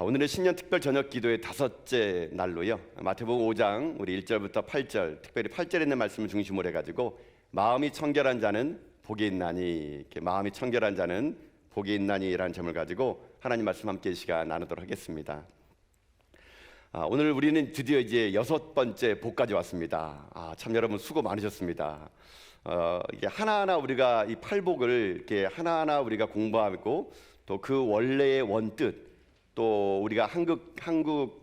오늘은 신년 특별 저녁 기도의 5째 날로요. 마태복음 5장 우리 1절부터 8절, 특별히 8절에 있는 말씀을 중심으로 해가지고 마음이 청결한 자는 복이 있나니, 이렇게 마음이 청결한 자는 복이 있나니라는 점을 가지고 하나님 말씀 함께 시간 나누도록 하겠습니다. 오늘 우리는 드디어 이제 6번째 복까지 왔습니다. 참 여러분 수고 많으셨습니다. 이게 하나하나 우리가 이 팔복을 이렇게 하나하나 우리가 공부하고 또 그 원래의 원뜻, 또 우리가 한국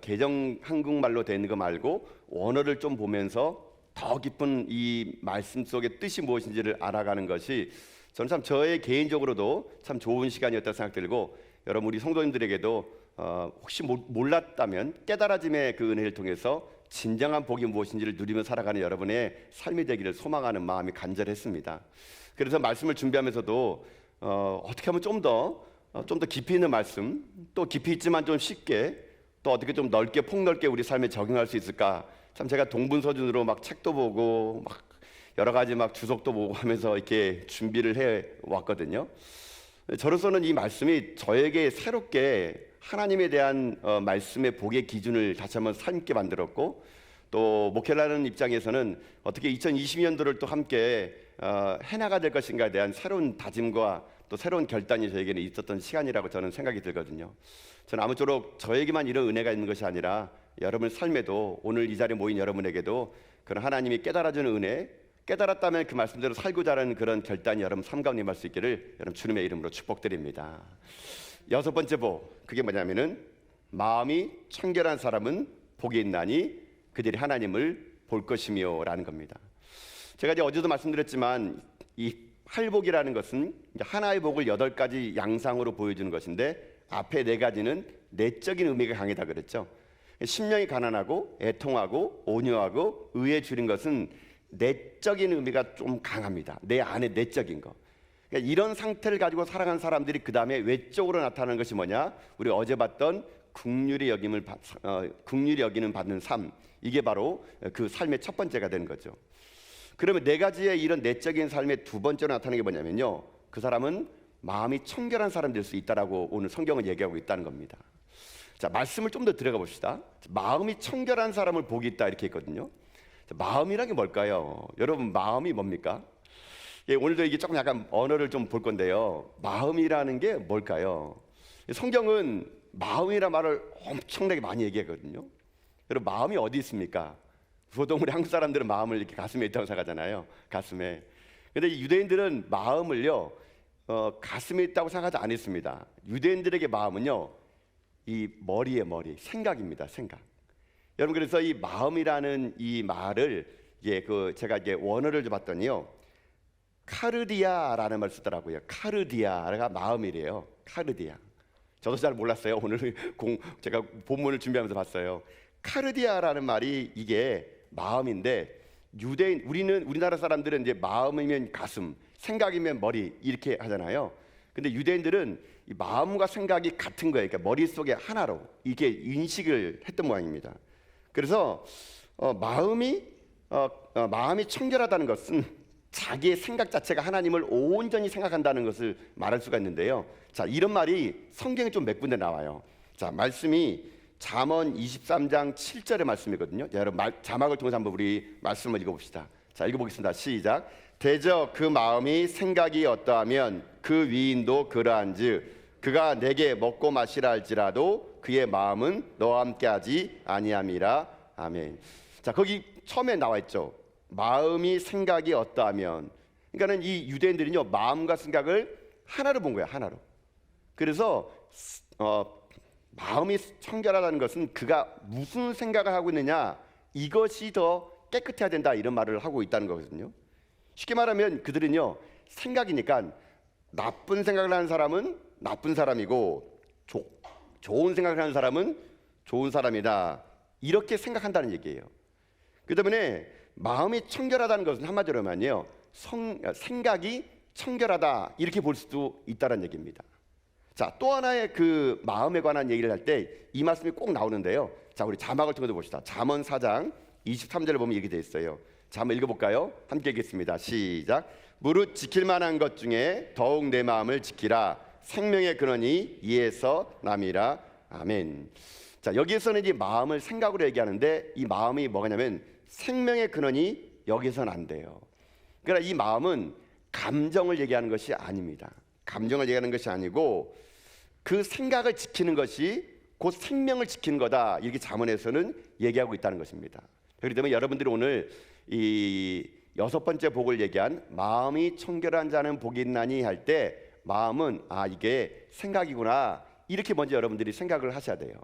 개정 한국말로 되는 거 말고 원어를 좀 보면서 더 깊은 이 말씀 속의 뜻이 무엇인지를 알아가는 것이 저는 참 저의 개인적으로도 참 좋은 시간이었다고 생각 들고, 여러분 우리 성도님들에게도 혹시 몰랐다면 깨달아짐의 그 은혜를 통해서 진정한 복이 무엇인지를 누리며 살아가는 여러분의 삶이 되기를 소망하는 마음이 간절했습니다. 그래서 말씀을 준비하면서도 어떻게 하면 좀 더 깊이 있는 말씀, 또 깊이 있지만 좀 쉽게, 또 어떻게 좀 넓게 폭넓게 우리 삶에 적용할 수 있을까, 참 제가 동분서준으로 막 책도 보고 막 여러 가지 막 주석도 보고 하면서 이렇게 준비를 해 왔거든요. 저로서는 이 말씀이 저에게 새롭게 하나님에 대한 말씀의 복의 기준을 다시 한번 삶게 만들었고, 또 목회를 하는 입장에서는 어떻게 2020년도를 또 함께 해나가야 될 것인가에 대한 새로운 다짐과 또 새로운 결단이 저에게는 있었던 시간이라고 저는 생각이 들거든요. 저는 아무쪼록 저에게만 이런 은혜가 있는 것이 아니라 여러분 삶에도, 오늘 이 자리에 모인 여러분에게도 그런 하나님이 깨달아주는 은혜, 깨달았다면 그 말씀대로 살고자 하는 그런 결단이 여러분 삶 가운데 임할 수 있기를 여러분 주님의 이름으로 축복드립니다. 6번째 복, 그게 뭐냐면은 마음이 청결한 사람은 복이 있나니 그들이 하나님을 볼 것이며 라는 겁니다. 제가 이제 어제도 말씀드렸지만 이 팔복이라는 것은 하나의 복을 8가지 양상으로 보여주는 것인데, 앞에 4가지는 내적인 의미가 강하다 그랬죠. 심령이 가난하고 애통하고 온유하고 의에 줄인 것은 내적인 의미가 좀 강합니다. 내 안에 내적인 거. 그러니까 이런 상태를 가지고 살아가는 사람들이 그 다음에 외적으로 나타나는 것이 뭐냐? 우리 어제 봤던 긍휼히 여기는 받는 삶, 이게 바로 그 삶의 첫 번째가 되는 거죠. 그러면 4가지의 이런 내적인 삶의 두 번째로 나타나는 게 뭐냐면요, 그 사람은 마음이 청결한 사람 될 수 있다라고 오늘 성경은 얘기하고 있다는 겁니다. 자, 말씀을 좀 더 들어가 봅시다. 마음이 청결한 사람을 복이 있다 이렇게 했거든요. 자, 마음이란 게 뭘까요? 여러분 마음이 뭡니까? 오늘도 이게 조금 약간 언어를 좀 볼 건데요, 마음이라는 게 뭘까요? 성경은 마음이란 말을 엄청나게 많이 얘기하거든요. 여러분 마음이 어디 있습니까? 보통 우리 한국 사람들은 마음을 이렇게 가슴에 있다고 생각하잖아요. 가슴에. 근데 유대인들은 마음을요 가슴에 있다고 생각하지 않았습니다. 유대인들에게 마음은요 이 머리, 생각입니다. 생각. 여러분 그래서 이 마음이라는 이 말을 제가 이제 원어를 좀 봤더니요, 카르디아라는 말을 쓰더라고요. 카르디아가 마음이래요. 카르디아. 저도 잘 몰랐어요. 오늘 제가 본문을 준비하면서 봤어요. 카르디아라는 말이 이게 마음인데, 우리나라 사람들은 이제 마음이면 가슴, 생각이면 머리 이렇게 하잖아요. 근데 유대인들은 이 마음과 생각이 같은 거예요. 그러니까 머릿속에 하나로 이게 인식을 했던 모양입니다. 그래서 마음이 청결하다는 것은 자기의 생각 자체가 하나님을 온전히 생각한다는 것을 말할 수가 있는데요. 자, 이런 말이 성경에 좀 몇 군데 나와요. 자, 말씀이 잠언 23장 7절의 말씀이거든요. 자, 여러분 자막을 통해서 한번 우리 말씀을 읽어봅시다. 자, 읽어보겠습니다. 시작. 대저 그 마음이 생각이 어떠하면 그 위인도 그러한즉 그가 내게 먹고 마시라 할지라도 그의 마음은 너와 함께하지 아니함이라. 아멘. 자, 거기 처음에 나와 있죠. 마음이 생각이 어떠하면. 그러니까는 이 유대인들은요 마음과 생각을 하나로 본 거예요. 하나로. 그래서 마음이 청결하다는 것은 그가 무슨 생각을 하고 있느냐, 이것이 더 깨끗해야 된다, 이런 말을 하고 있다는 거거든요. 쉽게 말하면 그들은요 생각이니까 나쁜 생각을 하는 사람은 나쁜 사람이고 좋은 생각을 하는 사람은 좋은 사람이다, 이렇게 생각한다는 얘기예요. 그 때문에 마음이 청결하다는 것은 한마디로 하면요 생각이 청결하다, 이렇게 볼 수도 있다는 얘기입니다. 자, 또 하나의 그 마음에 관한 얘기를 할 때 이 말씀이 꼭 나오는데요. 자, 우리 자막을 통해서 봅시다. 잠언 4장 23절을 보면 이렇게 돼 있어요. 자, 한번 읽어볼까요? 함께 읽겠습니다. 시작. 무릇 지킬 만한 것 중에 더욱 내 마음을 지키라. 생명의 근원이 이에서 남이라. 아멘. 자, 여기에서는 이제 마음을 생각으로 얘기하는데 이 마음이 뭐냐면 생명의 근원이 여기서는 안 돼요. 그러니까 이 마음은 감정을 얘기하는 것이 아닙니다. 감정을 얘기하는 것이 아니고 그 생각을 지키는 것이 곧 생명을 지키는 거다. 이렇게 잠언에서는 얘기하고 있다는 것입니다. 그렇기 때문에 여러분들이 오늘 이 6번째 복을 얘기한 마음이 청결한 자는 복이 있나니 할 때 마음은 이게 생각이구나. 이렇게 먼저 여러분들이 생각을 하셔야 돼요.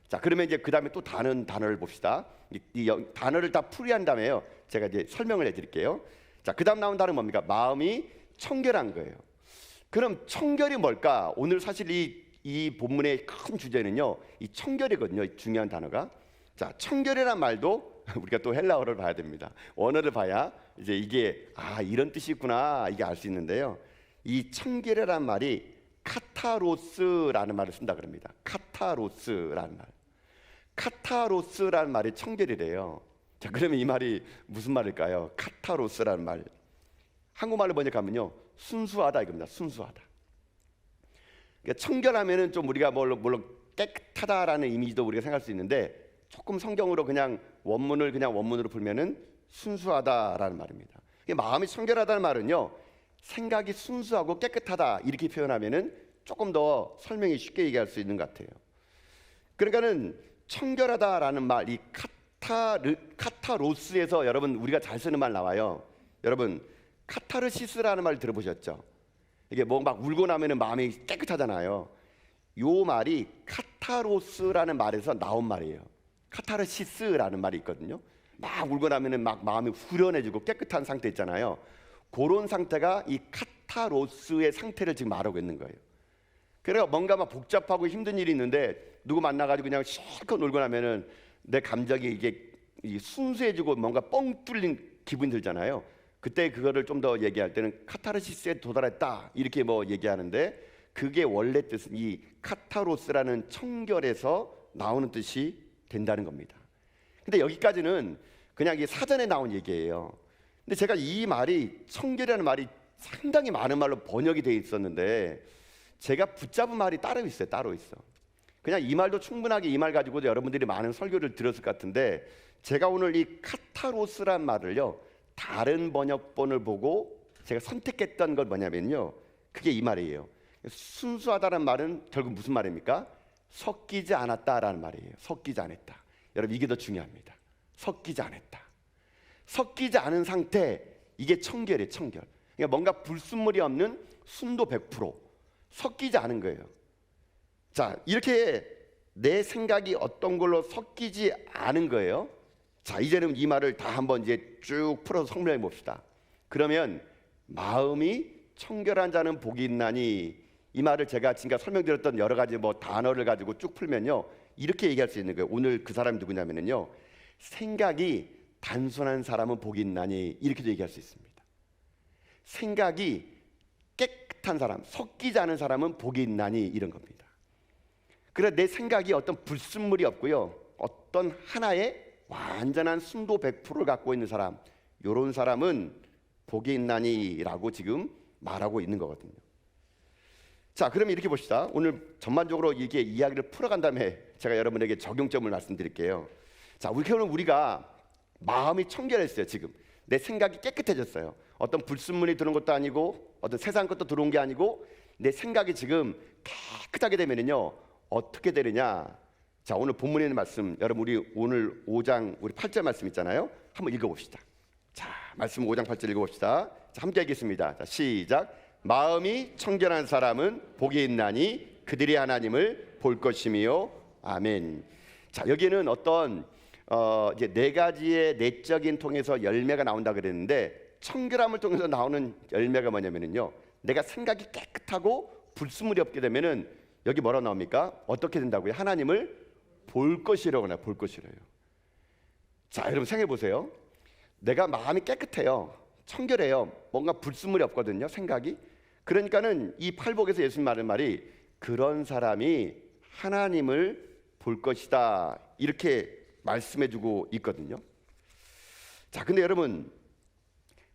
자, 그러면 이제 그 다음에 또 다른 단어를 봅시다. 이 단어를 다 풀이한 다음에요. 제가 이제 설명을 해드릴게요. 자, 그 다음 나온 단어는 뭡니까? 마음이 청결한 거예요. 그럼 청결이 뭘까? 오늘 사실 이 본문의 큰 주제는요, 이 청결이거든요. 중요한 단어가. 자, 청결이란 말도 우리가 또 헬라어를 봐야 됩니다. 원어를 봐야 이제 이게 이런 뜻이 있구나 이게 알 수 있는데요. 이 청결이란 말이 카타로스라는 말을 쓴다 그럽니다. 카타로스라는 말. 카타로스라는 말이 청결이래요. 자, 그러면 이 말이 무슨 말일까요? 카타로스라는 말. 한국말로 번역하면요, 순수하다 이겁니다. 순수하다. 그러니까 청결하면은 좀 우리가 물론 깨끗하다라는 이미지도 우리가 생각할 수 있는데 조금 성경으로 그냥 원문으로 풀면은 순수하다라는 말입니다. 마음이 청결하다는 말은요, 생각이 순수하고 깨끗하다 이렇게 표현하면은 조금 더 설명이 쉽게 얘기할 수 있는 것 같아요. 그러니까는 청결하다라는 말, 이 카타로스에서 여러분 우리가 잘 쓰는 말 나와요. 여러분 카타르시스라는 말 들어보셨죠? 이게 뭐 막 울고 나면은 마음이 깨끗하잖아요. 요 말이 카타로스라는 말에서 나온 말이에요. 카타르시스라는 말이 있거든요. 막 울고 나면은 막 마음이 후련해지고 깨끗한 상태 있잖아요. 그런 상태가 이 카타로스의 상태를 지금 말하고 있는 거예요. 그래서 뭔가 막 복잡하고 힘든 일이 있는데 누구 만나가지고 그냥 실컷 놀고 나면은 내 감정이 이게 순수해지고 뭔가 뻥 뚫린 기분이 들잖아요. 그때 그거를 좀 더 얘기할 때는 카타르시스에 도달했다 이렇게 뭐 얘기하는데 그게 원래 뜻은 이 카타로스라는 청결에서 나오는 뜻이 된다는 겁니다. 근데 여기까지는 그냥 이 사전에 나온 얘기예요. 근데 제가 이 말이 청결이라는 말이 상당히 많은 말로 번역이 돼 있었는데 제가 붙잡은 말이 따로 있어요. 따로 있어. 그냥 이 말도 충분하게 이 말 가지고도 여러분들이 많은 설교를 들었을 것 같은데 제가 오늘 이 카타로스란 말을요, 다른 번역본을 보고 제가 선택했던 건 뭐냐면요, 그게 이 말이에요. 순수하다는 말은 결국 무슨 말입니까? 섞이지 않았다라는 말이에요. 섞이지 않았다. 여러분 이게 더 중요합니다. 섞이지 않았다. 섞이지 않은 상태, 이게 청결이에요. 청결. 그러니까 뭔가 불순물이 없는 순도 100%, 섞이지 않은 거예요. 자, 이렇게 내 생각이 어떤 걸로 섞이지 않은 거예요. 자, 이제는 이 말을 다 한번 이제 쭉 풀어서 설명해 봅시다. 그러면 마음이 청결한 자는 복이 있나니, 이 말을 제가 지금까지 설명드렸던 여러 가지 뭐 단어를 가지고 쭉 풀면요, 이렇게 얘기할 수 있는 거예요. 오늘 그 사람이 누구냐면요, 생각이 단순한 사람은 복이 있나니, 이렇게도 얘기할 수 있습니다. 생각이 깨끗한 사람, 섞이지 않은 사람은 복이 있나니, 이런 겁니다. 그래, 내 생각이 어떤 불순물이 없고요, 어떤 하나의 완전한 순도 100%를 갖고 있는 사람, 이런 사람은 복이 있나니라고 지금 말하고 있는 거거든요. 자, 그러면 이렇게 봅시다. 오늘 전반적으로 이게 이야기를 풀어간 다음에 제가 여러분에게 적용점을 말씀드릴게요. 자, 오늘 우리가 마음이 청결했어요. 지금 내 생각이 깨끗해졌어요. 어떤 불순물이 들어온 것도 아니고 어떤 세상 것도 들어온 게 아니고 내 생각이 지금 깨끗하게 되면은요, 어떻게 되느냐? 자, 오늘 본문에 있는 말씀, 여러분 우리 오늘 5장 우리 8절 말씀 있잖아요. 한번 읽어봅시다. 자, 말씀 5장 8절 읽어봅시다. 자, 함께 읽겠습니다. 자, 시작. 마음이 청결한 사람은 복이 있나니 그들이 하나님을 볼 것이며. 아멘. 자, 여기는 어떤 이제 네 가지의 내적인 통해서 열매가 나온다 그랬는데, 청결함을 통해서 나오는 열매가 뭐냐면요, 내가 생각이 깨끗하고 불순물이 없게 되면은 여기 뭐라 나옵니까? 어떻게 된다고요? 하나님을 볼 것이라고 나요. 볼 것이래요. 자, 여러분 생각해 보세요. 내가 마음이 깨끗해요. 청결해요. 뭔가 불순물이 없거든요. 생각이. 그러니까는 이 팔복에서 예수님 말한 말이 그런 사람이 하나님을 볼 것이다, 이렇게 말씀해주고 있거든요. 자, 근데 여러분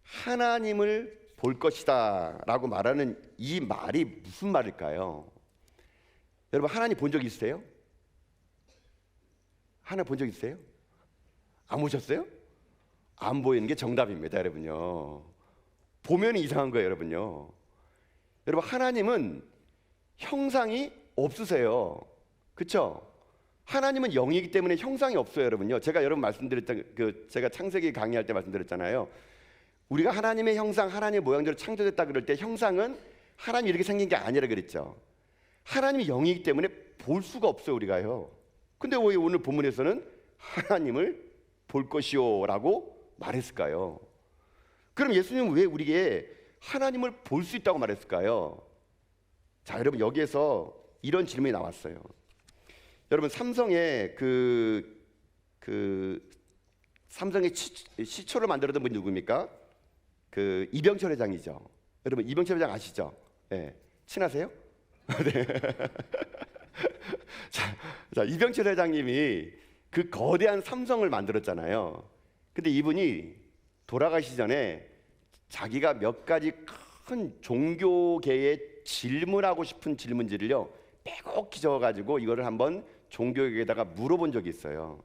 하나님을 볼 것이다라고 말하는 이 말이 무슨 말일까요? 여러분 하나님 본 적 있으세요? 하나님 본 적 있어요? 안 보셨어요? 안 보이는 게 정답입니다, 여러분요. 보면 이상한 거예요, 여러분요. 여러분, 하나님은 형상이 없으세요. 그렇죠? 하나님은 영이기 때문에 형상이 없어요, 여러분요. 제가 여러분 말씀드렸던 제가 창세기 강의할 때 말씀드렸잖아요. 우리가 하나님의 형상, 하나님의 모양대로 창조됐다 그럴 때 형상은 하나님이 이렇게 생긴 게 아니라 그랬죠. 하나님이 영이기 때문에 볼 수가 없어요, 우리가요. 근데 왜 오늘 본문에서는 하나님을 볼 것이요라고 말했을까요? 그럼 예수님은 왜 우리에게 하나님을 볼 수 있다고 말했을까요? 자, 여러분, 여기에서 이런 질문이 나왔어요. 여러분, 삼성의 삼성의 시초를 만들었던 분이 누굽니까? 이병철 회장이죠. 여러분, 이병철 회장 아시죠? 네. 친하세요? 네. 자, 이병철 회장님이 그 거대한 삼성을 만들었잖아요. 근데 이분이 돌아가시기 전에 자기가 몇 가지 큰 종교계에 질문하고 싶은 질문지를요 빼곡히 적어가지고 이거를 한번 종교계에다가 물어본 적이 있어요.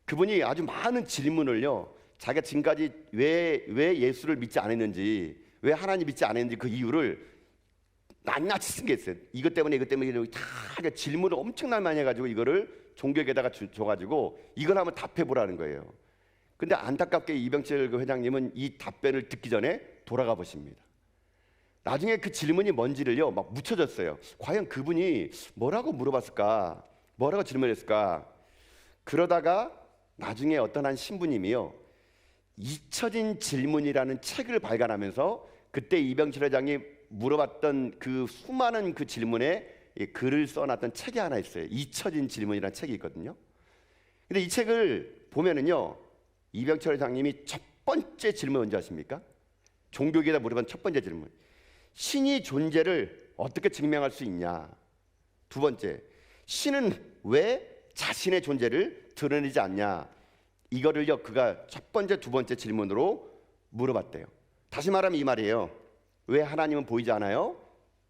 그분이 아주 많은 질문을요, 자기가 지금까지 왜 예수를 믿지 않았는지, 왜 하나님 믿지 않았는지 그 이유를 낱낱이 쓴 게 있어요. 이것 때문에 다 질문을 엄청나게 많이 해가지고 이거를 종교계에다가 줘가지고 이걸 한번 답해보라는 거예요. 근데 안타깝게 이병철 회장님은 이 답변을 듣기 전에 돌아가 보십니다. 나중에 그 질문이 뭔지를요 막 묻혀졌어요. 과연 그분이 뭐라고 물어봤을까? 뭐라고 질문했을까? 그러다가 나중에 어떤 한 신부님이요, 잊혀진 질문이라는 책을 발간하면서 그때 이병철 회장이 물어봤던 그 수많은 그 질문에 글을 써놨던 책이 하나 있어요. 잊혀진 질문이라는 책이 있거든요. 근데 이 책을 보면은요, 이병철 회장님이 첫 번째 질문 뭔지 아십니까? 종교계에다 물어본 첫 번째 질문, 신이 존재를 어떻게 증명할 수 있냐? 두 번째, 신은 왜 자신의 존재를 드러내지 않냐? 이거를요 그가 첫 번째, 두 번째 질문으로 물어봤대요. 다시 말하면 이 말이에요. 왜 하나님은 보이지 않아요?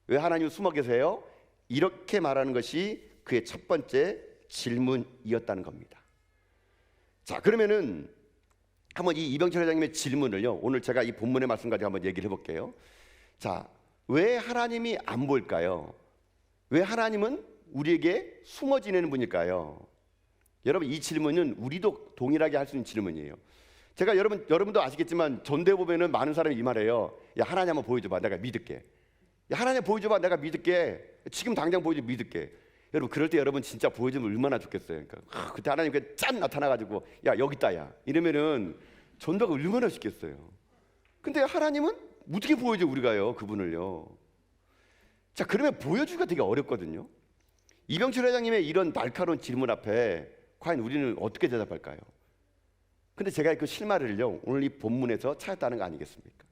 왜 하나님은 숨어 계세요? 이렇게 말하는 것이 그의 첫 번째 질문이었다는 겁니다. 자, 그러면은 한번 이 이병철 회장님의 질문을요 오늘 제가 이 본문의 말씀까지 한번 얘기를 해볼게요. 자, 왜 하나님이 안 보일까요? 왜 하나님은 우리에게 숨어 지내는 분일까요? 여러분, 이 질문은 우리도 동일하게 할 수 있는 질문이에요. 제가 여러분도 아시겠지만 전대 보면은 많은 사람이 이 말해요. 야, 하나님 한번 보여줘봐, 내가 믿을게. 야, 하나님 보여줘봐, 내가 믿을게. 지금 당장 보여줘, 믿을게. 여러분, 그럴 때 여러분 진짜 보여주면 얼마나 좋겠어요. 그러니까 그때 하나님 짠 나타나가지고 야, 여기 있다, 야, 이러면은 전도가 얼마나 쉽겠어요. 근데 하나님은 어떻게 보여줘 우리가요, 그분을요. 자, 그러면 보여주기가 되게 어렵거든요. 이병철 회장님의 이런 날카로운 질문 앞에 과연 우리는 어떻게 대답할까요? 근데 제가 그 실마리를요 오늘 이 본문에서 찾았다는 거 아니겠습니까?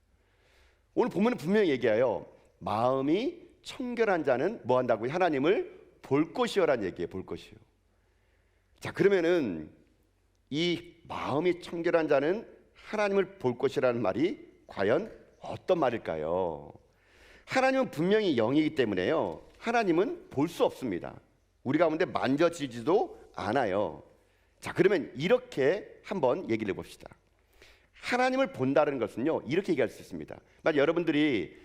오늘 본문은 분명히 얘기해요. 마음이 청결한 자는 뭐 한다고요? 하나님을 볼 것이요라는 얘기예요. 볼 것이요. 자, 그러면은 이 마음이 청결한 자는 하나님을 볼 것이라는 말이 과연 어떤 말일까요? 하나님은 분명히 영이기 때문에요, 하나님은 볼 수 없습니다. 우리 가운데 만져지지도 않아요. 자, 그러면 이렇게 한번 얘기를 해봅시다. 하나님을 본다는 것은요 이렇게 얘기할 수 있습니다. 만약 여러분들이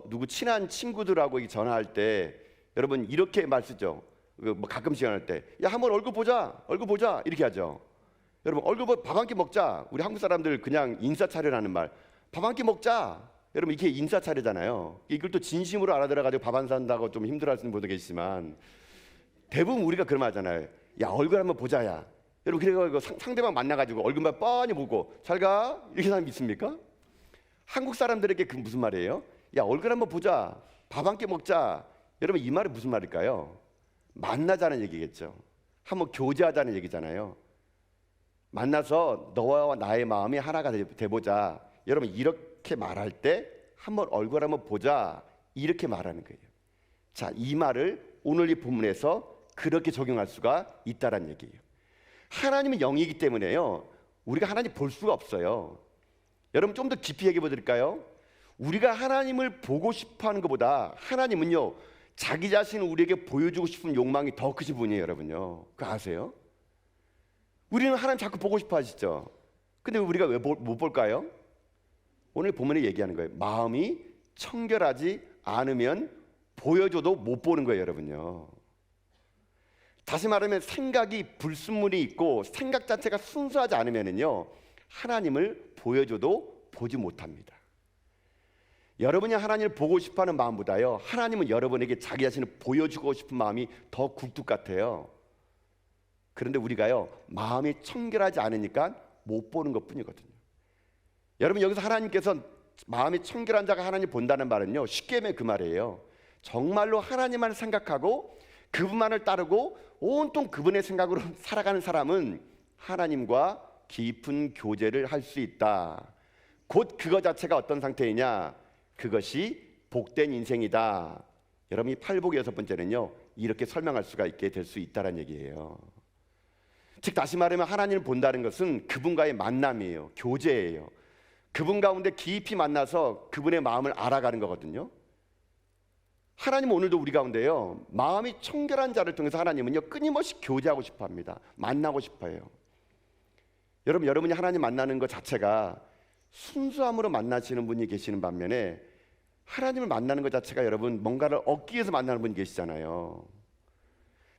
누구 친한 친구들하고 전화할 때 여러분 이렇게 말 쓰죠. 뭐 가끔씩 할 때, 야, 한번 얼굴 보자, 얼굴 보자, 이렇게 하죠. 여러분, 얼굴 밥 한 끼 먹자. 우리 한국 사람들 그냥 인사차려라는 말, 밥 한 끼 먹자. 여러분, 이게 인사차려잖아요. 이걸 또 진심으로 알아들어가지고 밥 안 산다고 좀 힘들어하시는 분도 계시지만 대부분 우리가 그런 말 하잖아요. 야, 얼굴 한번 보자, 야. 여러분, 그래가지고 상대방 만나가지고 얼굴만 뻔히 보고 잘 가, 이렇게 사람 있습니까? 한국 사람들에게 그 무슨 말이에요? 야, 얼굴 한번 보자, 밥 한 끼 먹자. 여러분, 이 말은 무슨 말일까요? 만나자는 얘기겠죠. 한번 교제하자는 얘기잖아요. 만나서 너와 나의 마음이 하나가 돼보자. 여러분, 이렇게 말할 때 한번 얼굴 한번 보자, 이렇게 말하는 거예요. 자, 이 말을 오늘 이 본문에서 그렇게 적용할 수가 있다는 얘기예요. 하나님은 영이기 때문에요 우리가 하나님 볼 수가 없어요. 여러분, 좀 더 깊이 얘기해 드릴까요? 우리가 하나님을 보고 싶어 하는 것보다 하나님은요 자기 자신을 우리에게 보여주고 싶은 욕망이 더 크신 분이에요, 여러분요. 그거 아세요? 우리는 하나님 자꾸 보고 싶어 하시죠. 근데 우리가 왜 못 볼까요? 오늘 본문에 얘기하는 거예요. 마음이 청결하지 않으면 보여줘도 못 보는 거예요, 여러분요. 다시 말하면 생각이 불순물이 있고 생각 자체가 순수하지 않으면요, 하나님을 보여줘도 보지 못합니다. 여러분이 하나님을 보고 싶어하는 마음보다요, 하나님은 여러분에게 자기 자신을 보여주고 싶은 마음이 더 굴뚝 같아요. 그런데 우리가요, 마음이 청결하지 않으니까 못 보는 것뿐이거든요. 여러분, 여기서 하나님께서 마음이 청결한 자가 하나님 본다는 말은요, 쉽게 하면 그 말이에요. 정말로 하나님만 생각하고 그분만을 따르고 온통 그분의 생각으로 살아가는 사람은 하나님과 깊은 교제를 할 수 있다. 곧 그거 자체가 어떤 상태이냐? 그것이 복된 인생이다. 여러분이 팔복의 6번째는요, 이렇게 설명할 수가 있게 될 수 있다는 얘기예요. 즉 다시 말하면 하나님을 본다는 것은 그분과의 만남이에요. 교제예요. 그분 가운데 깊이 만나서 그분의 마음을 알아가는 거거든요. 하나님은 오늘도 우리 가운데요, 마음이 청결한 자를 통해서 하나님은요, 끊임없이 교제하고 싶어 합니다. 만나고 싶어 해요. 여러분이 하나님 만나는 것 자체가 순수함으로 만나시는 분이 계시는 반면에 하나님을 만나는 것 자체가 여러분 뭔가를 얻기 위해서 만나는 분이 계시잖아요.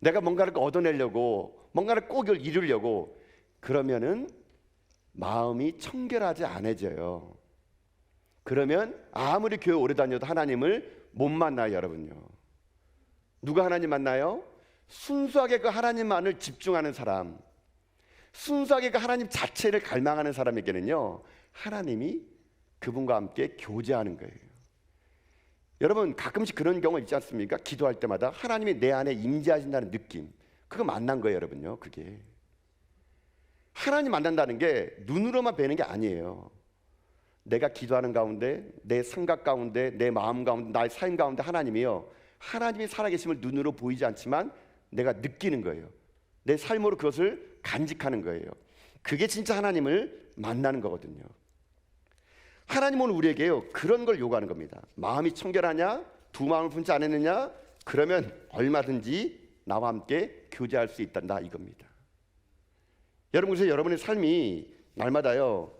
내가 뭔가를 얻어내려고, 뭔가를 꼭 이루려고 그러면은 마음이 청결하지 않아져요. 그러면 아무리 교회 오래 다녀도 하나님을 못 만나요, 여러분요. 누가 하나님 만나요? 순수하게 그 하나님만을 집중하는 사람, 순수하게 그 하나님 자체를 갈망하는 사람에게는요, 하나님이 그분과 함께 교제하는 거예요. 여러분, 가끔씩 그런 경우 있지 않습니까? 기도할 때마다 하나님이 내 안에 임재하신다는 느낌, 그거 만난 거예요, 여러분요. 그게 하나님 만난다는 게 눈으로만 뵈는 게 아니에요. 내가 기도하는 가운데, 내 생각 가운데, 내 마음 가운데, 나의 삶 가운데 하나님이요, 하나님이 살아계심을 눈으로 보이지 않지만 내가 느끼는 거예요. 내 삶으로 그것을 간직하는 거예요. 그게 진짜 하나님을 만나는 거거든요. 하나님은 우리에게요, 그런 걸 요구하는 겁니다. 마음이 청결하냐? 두 마음을 품지 않았느냐? 그러면 얼마든지 나와 함께 교제할 수 있단다, 이겁니다. 여러분, 그래서 여러분의 삶이 날마다요,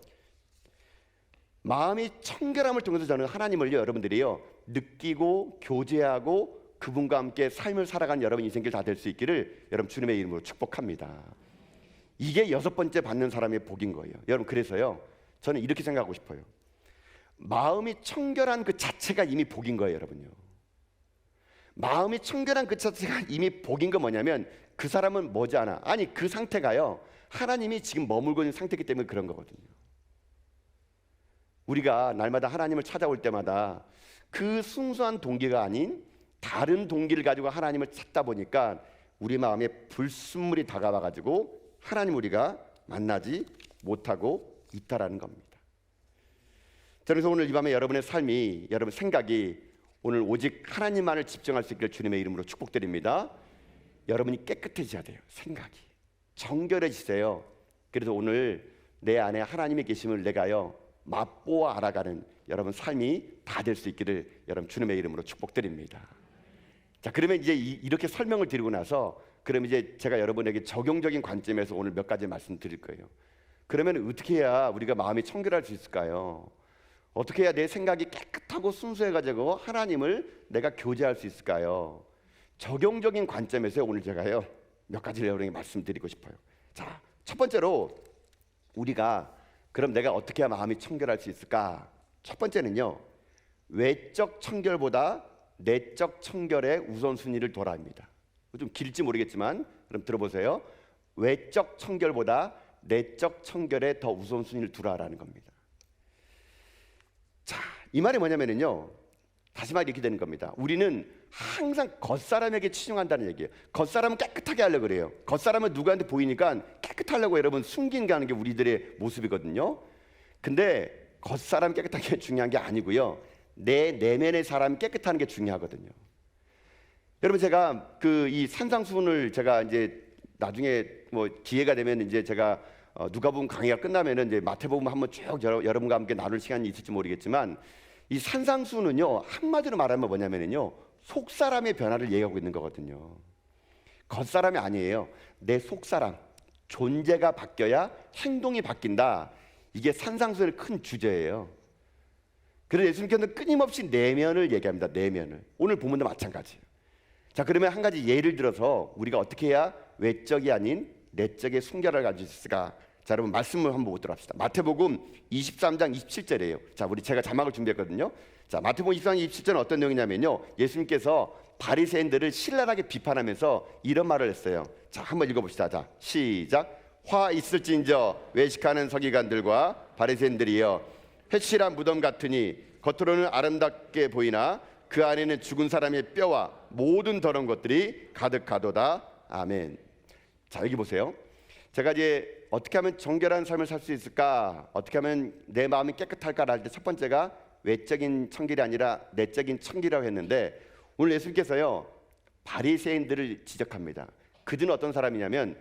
마음이 청결함을 통해서 저는 하나님을요, 여러분들이요, 느끼고 교제하고 그분과 함께 삶을 살아가는 여러분 인생길 다 될 수 있기를 여러분 주님의 이름으로 축복합니다. 이게 6번째 받는 사람의 복인 거예요. 여러분, 그래서요, 저는 이렇게 생각하고 싶어요. 마음이 청결한 그 자체가 이미 복인 거예요, 여러분요. 마음이 청결한 그 자체가 이미 복인 건 뭐냐면 그 사람은 머지않아, 아니 그 상태가요, 하나님이 지금 머물고 있는 상태이기 때문에 그런 거거든요. 우리가 날마다 하나님을 찾아올 때마다 그 순수한 동기가 아닌 다른 동기를 가지고 하나님을 찾다 보니까 우리 마음에 불순물이 다가와 가지고 하나님 우리가 만나지 못하고 있다라는 겁니다. 그래서 오늘 이 밤에 여러분의 삶이, 여러분 생각이 오늘 오직 하나님만을 집중할 수 있기를 주님의 이름으로 축복드립니다. 여러분이 깨끗해져야 돼요. 생각이 정결해지세요. 그래서 오늘 내 안에 하나님의 계심을 내가요, 맛보아 알아가는 여러분 삶이 다 될 수 있기를 여러분 주님의 이름으로 축복드립니다. 자, 그러면 이제 이렇게 설명을 드리고 나서 그럼 이제 제가 여러분에게 적용적인 관점에서 오늘 몇 가지 말씀드릴 거예요. 그러면 어떻게 해야 우리가 마음이 청결할 수 있을까요? 어떻게 해야 내 생각이 깨끗하고 순수해가지고 하나님을 내가 교제할 수 있을까요? 적용적인 관점에서 오늘 제가요, 몇 가지를 여러분에게 말씀드리고 싶어요. 자, 첫 번째로 우리가 그럼 내가 어떻게 해야 마음이 청결할 수 있을까? 첫 번째는요, 외적 청결보다 내적 청결의 우선순위를 둬라 합니다. 좀 길지 모르겠지만 그럼 들어보세요. 외적 청결보다 내적 청결에 더 우선순위를 두라라는 겁니다. 자, 이 말이 뭐냐면요, 다시 말해 이렇게 되는 겁니다. 우리는 항상 겉사람에게 치중한다는 얘기예요. 겉사람은 깨끗하게 하려고 그래요. 겉사람은 누구한테 보이니까 깨끗하려고 여러분 숨긴다는 게 우리들의 모습이거든요. 근데 겉사람 깨끗하게 중요한 게 아니고요, 내 내면의 사람이 깨끗한 게 중요하거든요. 여러분, 제가 이 산상수훈을 제가 이제 나중에 뭐 기회가 되면 이제 제가 누가복음 강의가 끝나면은 이제 마태복음 한번 쭉 여러분과 함께 나눌 시간이 있을지 모르겠지만 이 산상수훈은요, 한마디로 말하면 뭐냐면요, 속사람의 변화를 얘기하고 있는 거거든요. 겉사람이 아니에요. 내 속사람, 존재가 바뀌어야 행동이 바뀐다. 이게 산상수훈의 큰 주제예요. 그래서 예수님께서는 끊임없이 내면을 얘기합니다. 내면을. 오늘 본문도 마찬가지예요. 자, 그러면 한 가지 예를 들어서 우리가 어떻게 해야 외적이 아닌 내적의 순결을 가질 수 있을까? 자, 여러분 말씀을 한번 보도록 합시다. 마태복음 23장 27절이에요. 자, 제가 자막을 준비했거든요. 자, 마태복음 23장 27절은 어떤 내용이냐면요, 예수님께서 바리새인들을 신랄하게 비판하면서 이런 말을 했어요. 자, 한번 읽어봅시다. 자, 시작. 화 있을진저 외식하는 서기관들과 바리새인들이여, 회칠한 무덤 같으니 겉으로는 아름답게 보이나 그 안에는 죽은 사람의 뼈와 모든 더러운 것들이 가득하도다. 아멘. 자, 여기 보세요. 제가 이제 어떻게 하면 정결한 삶을 살 수 있을까, 어떻게 하면 내 마음이 깨끗할까를 할 때 첫 번째가 외적인 청결이 아니라 내적인 청결이라고 했는데, 오늘 예수님께서요 바리새인들을 지적합니다. 그들은 어떤 사람이냐면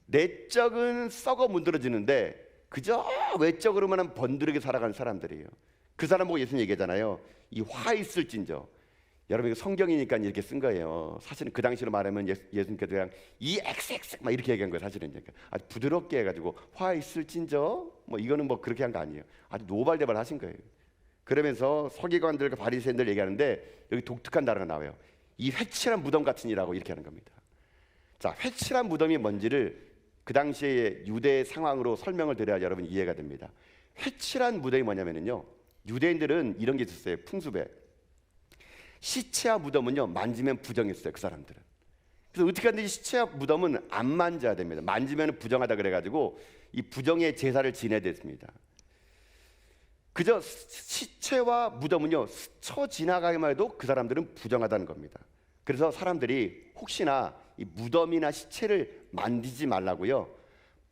내적은 썩어 문드러지는데 그저 외적으로만 번드르게 살아가는 사람들이에요. 그 사람 보고 예수님 얘기하잖아요. 이 화 있을진저. 여러분 이거 성경이니까 이렇게 쓴 거예요. 사실은 그 당시로 말하면 예수님께서 그냥 이 XX 막 이렇게 얘기한 거예요. 사실은 아주 부드럽게 해가지고 화 있을진저 뭐 이거는 뭐 그렇게 한 거 아니에요. 아주 노발대발 하신 거예요. 그러면서 서기관들과 바리새인들 얘기하는데 여기 독특한 단어가 나와요. 이 회칠한 무덤 같으니라고 이렇게 하는 겁니다. 자, 회칠한 무덤이 뭔지를 그 당시의 유대 상황으로 설명을 드려야 여러분 이해가 됩니다. 회칠한 무덤이 뭐냐면요, 유대인들은 이런 게 있었어요. 풍습에 시체와 무덤은요 만지면 부정했어요. 그 사람들은. 그래서 어떻게 하든지 시체와 무덤은 안 만져야 됩니다. 만지면 부정하다 그래가지고 이 부정의 제사를 지내야 됐습니다. 그저 시체와 무덤은요 스쳐 지나가기만 해도 그 사람들은 부정하다는 겁니다. 그래서 사람들이 혹시나 이 무덤이나 시체를 만지지 말라고요,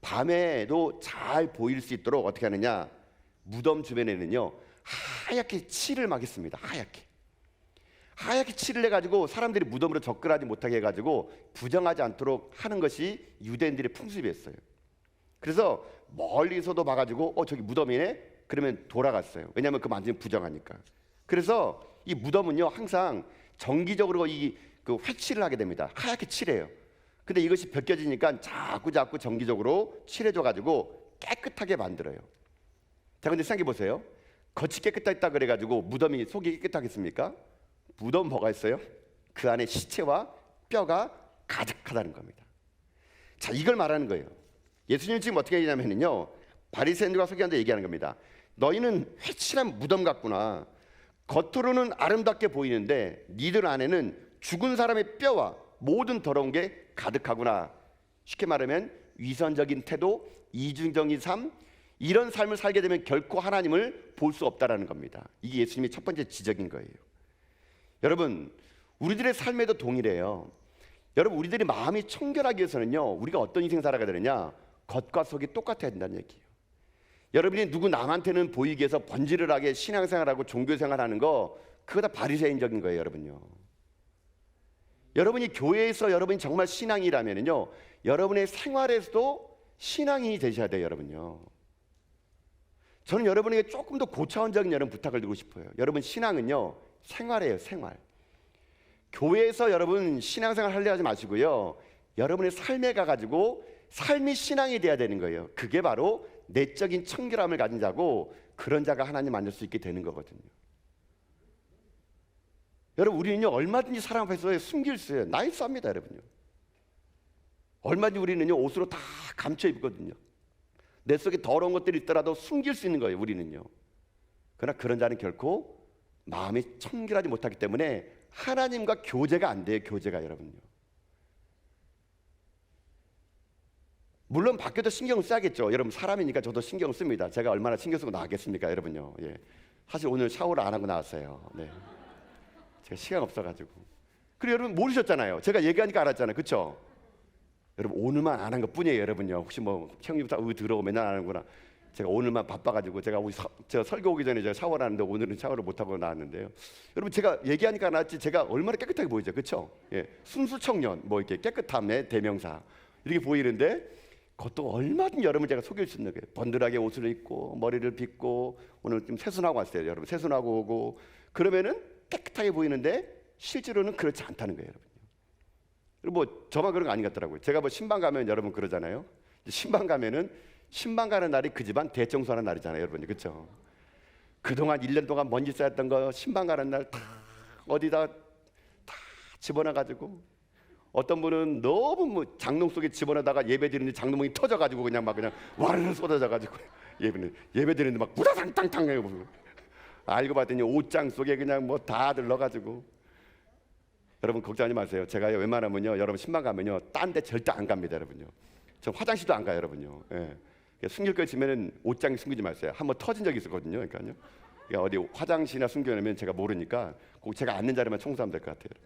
밤에도 잘 보일 수 있도록 어떻게 하느냐, 무덤 주변에는요 하얗게 칠을 막했습니다. 하얗게 칠을 해가지고 사람들이 무덤으로 접근하지 못하게 해가지고 부정하지 않도록 하는 것이 유대인들의 풍습이었어요. 그래서 멀리서도 봐가지고 저기 무덤이네? 그러면 돌아갔어요. 왜냐하면 그 만지면 부정하니까. 그래서 이 무덤은요 항상 정기적으로 그 회칠을 하게 됩니다. 하얗게 칠해요. 근데 이것이 벗겨지니까 자꾸 정기적으로 칠해줘가지고 깨끗하게 만들어요. 자, 근데 생각해 보세요. 겉이 깨끗했다 그래가지고 무덤이 속이 깨끗하겠습니까? 무덤 뭐가 있어요? 그 안에 시체와 뼈가 가득하다는 겁니다. 자, 이걸 말하는 거예요. 예수님 지금 어떻게 얘기하냐면요, 바리새인들과 서기관들 얘기하는 겁니다. 너희는 회칠한 무덤 같구나. 겉으로는 아름답게 보이는데 니들 안에는 죽은 사람의 뼈와 모든 더러운 게 가득하구나. 쉽게 말하면 위선적인 태도, 이중적인 삶, 이런 삶을 살게 되면 결코 하나님을 볼 수 없다라는 겁니다. 이게 예수님의 첫 번째 지적인 거예요. 여러분, 우리들의 삶에도 동일해요. 여러분, 우리들이 마음이 청결하기 위해서는요, 우리가 어떤 인생 살아가야 되느냐, 겉과 속이 똑같아야 된다는 얘기예요. 여러분이 누구 남한테는 보이기 위해서 번지르르하게 신앙생활하고 종교생활하는 거, 그거 다 바리새인적인 거예요. 여러분요, 여러분이 교회에서 여러분이 정말 신앙이라면요, 여러분의 생활에서도 신앙인이 되셔야 돼요. 여러분요, 저는 여러분에게 조금 더 고차원적인 여러분 부탁을 드리고 싶어요. 여러분, 신앙은요 생활이에요. 생활. 교회에서 여러분 신앙생활 하려 하지 마시고요, 여러분의 삶에 가가지고 삶이 신앙이 돼야 되는 거예요. 그게 바로 내적인 청결함을 가진 자고, 그런 자가 하나님 만날 수 있게 되는 거거든요. 여러분, 우리는요 얼마든지 사람 앞에서 숨길 수 있어요. 나이스합니다. 여러분요, 얼마든지 우리는요 옷으로 다 감춰 입거든요. 내 속에 더러운 것들이 있더라도 숨길 수 있는 거예요. 우리는요. 그러나 그런 자는 결코 마음이 청결하지 못하기 때문에 하나님과 교제가 안 돼요. 교제가. 여러분요, 물론 밖에도 신경을 써야겠죠. 여러분, 사람이니까 저도 신경을 씁니다. 제가 얼마나 신경 쓰고 나왔겠습니까? 여러분요. 예. 사실 오늘 샤워를 안 하고 나왔어요. 네. 제가 시간 없어가지고. 그리고 여러분 모르셨잖아요. 제가 얘기하니까 알았잖아요. 그렇죠? 여러분, 오늘만 안 한 것 뿐이에요. 여러분요, 혹시 뭐 형님 다 들어오고 맨날 안 하는구나. 제가 오늘만 바빠가지고 제가 설교 오기 전에 제가 샤워를 하는데 오늘은 샤워를 못 하고 나왔는데요. 여러분, 제가 얘기하니까 나왔지 제가 얼마나 깨끗하게 보이죠, 그렇죠? 예, 순수청년, 뭐 이렇게 깨끗함의 대명사 이렇게 보이는데, 그것도 얼마든지 여러분 제가 속일 수 있는 거예요. 번들하게 옷을 입고 머리를 빗고 오늘 좀 세수하고 왔어요. 여러분, 세수하고 오고 그러면은 깨끗하게 보이는데 실제로는 그렇지 않다는 거예요, 여러분. 그리고 뭐 저만 그런 거 아닌 것 같더라고요. 제가 뭐 신방 가면 여러분 그러잖아요. 신방 가면은 신방 가는 날이 그 집안 대청소하는 날이잖아요, 여러분. 그렇죠? 그동안 1년 동안 먼지 쌓였던 거 신방 가는 날 다 어디다 다 집어넣어가지고, 어떤 분은 너무 뭐 장롱 속에 집어넣다가 예배 드리는데 장롱이 터져가지고 그냥 막 그냥 와르르 쏟아져가지고 예배 드리는데 막 부다상탕탕 해요. 알고 봤더니 옷장 속에 그냥 뭐 다들 넣어가지고. 여러분 걱정하지 마세요. 제가 웬만하면요, 여러분 신방 가면요, 딴 데 절대 안 갑니다, 여러분요. 저 화장실도 안 가요, 여러분요. 예. 숨길 거 있으면은 옷장에 숨기지 마세요. 한번 터진 적이 있었거든요, 그러니까요. 그러니까 어디 화장실이나 숨겨놓으면 제가 모르니까 꼭 제가 앉는 자리만 청소하면 될 것 같아요.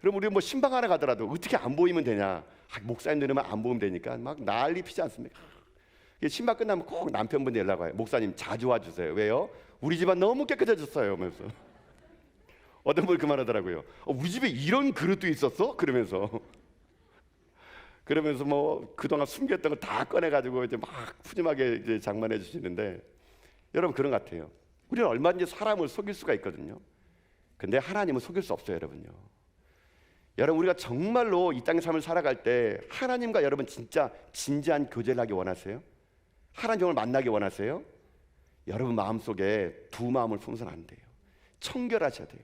그럼 우리 뭐 신방 하나 가더라도 어떻게 안 보이면 되냐? 목사님들만 안 보면 되니까 막 난리 피지 않습니까? 신방 끝나면 꼭 남편분들 연락 와요. 목사님 자주 와주세요. 왜요? 우리 집안 너무 깨끗해졌어요. 하면서. 어떤 분이 그 말하더라고요. 우리 집에 이런 그릇도 있었어? 그러면서 뭐 그동안 숨겼던 거 다 꺼내가지고 이제 막 푸짐하게 이제 장만해 주시는데, 여러분 그런 것 같아요. 우리는 얼마든지 사람을 속일 수가 있거든요. 근데 하나님은 속일 수 없어요, 여러분요. 여러분 우리가 정말로 이 땅의 삶을 살아갈 때 하나님과 여러분 진짜 진지한 교제를 하기 원하세요? 하나님을 만나기 원하세요? 여러분 마음속에 두 마음을 품어서는 안 돼요. 청결하셔야 돼요.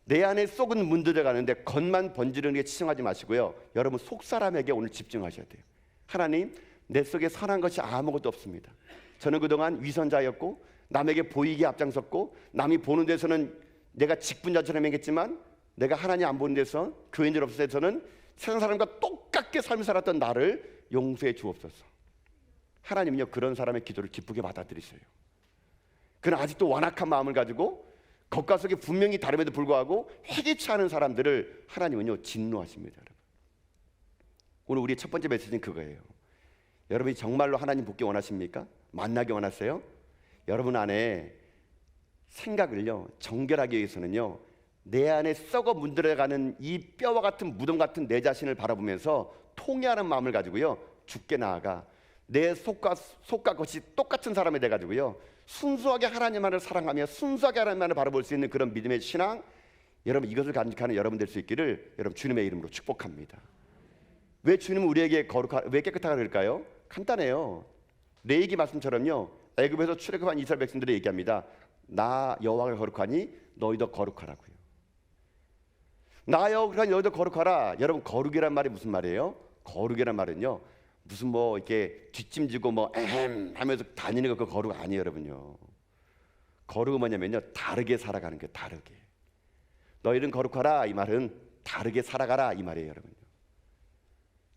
내 안에 속은 문드려 가는데 겉만 번지르는 게 치중하지 마시고요. 여러분 속사람에게 오늘 집중하셔야 돼요. 하나님, 내 속에 선한 것이 아무것도 없습니다. 저는 그동안 위선자였고 남에게 보이게 앞장섰고 남이 보는 데서는 내가 직분자처럼 행했지만, 내가 하나님 안 보는 데서, 교인들 없을 때서는 세상 사람과 똑같게 삶을 살았던 나를 용서해 주옵소서. 하나님은요, 그런 사람의 기도를 기쁘게 받아들이세요. 그는 아직도 완악한 마음을 가지고 겉과 속이 분명히 다름에도 불구하고 회개치 않은 사람들을 하나님은요 진노하십니다. 여러분. 오늘 우리의 첫 번째 메시지는 그거예요. 여러분이 정말로 하나님 붙기 원하십니까? 만나기 원하세요? 여러분 안에 생각을요 정결하기 위해서는요, 내 안에 썩어 문드러가는 이 뼈와 같은 무덤 같은 내 자신을 바라보면서 통회하는 마음을 가지고요 주께 나아가 내 속과 겉이 똑같은 사람이 돼가지고요 순수하게 하나님만을 사랑하며 순수하게 하나님만을 바라볼 수 있는 그런 믿음의 신앙, 여러분 이것을 간직하는 여러분 될 수 있기를 여러분 주님의 이름으로 축복합니다. 왜 주님은 우리에게 왜 깨끗하다 그럴까요? 간단해요. 레위기 말씀처럼요, 애굽에서 출애굽한 이스라엘 백성들이 얘기합니다. 나 여호와가 거룩하니 너희도 거룩하라고요. 나 여호와가 너희도 거룩하라. 여러분 거룩이란 말이 무슨 말이에요? 거룩이란 말은요, 무슨 뭐 이렇게 뒷짐지고 뭐 에헴 하면서 다니는 거 그 거룩 아니에요, 여러분요. 거룩은 뭐냐면요, 다르게 살아가는 거예요. 다르게. 너희는 거룩하라 이 말은 다르게 살아가라 이 말이에요, 여러분요.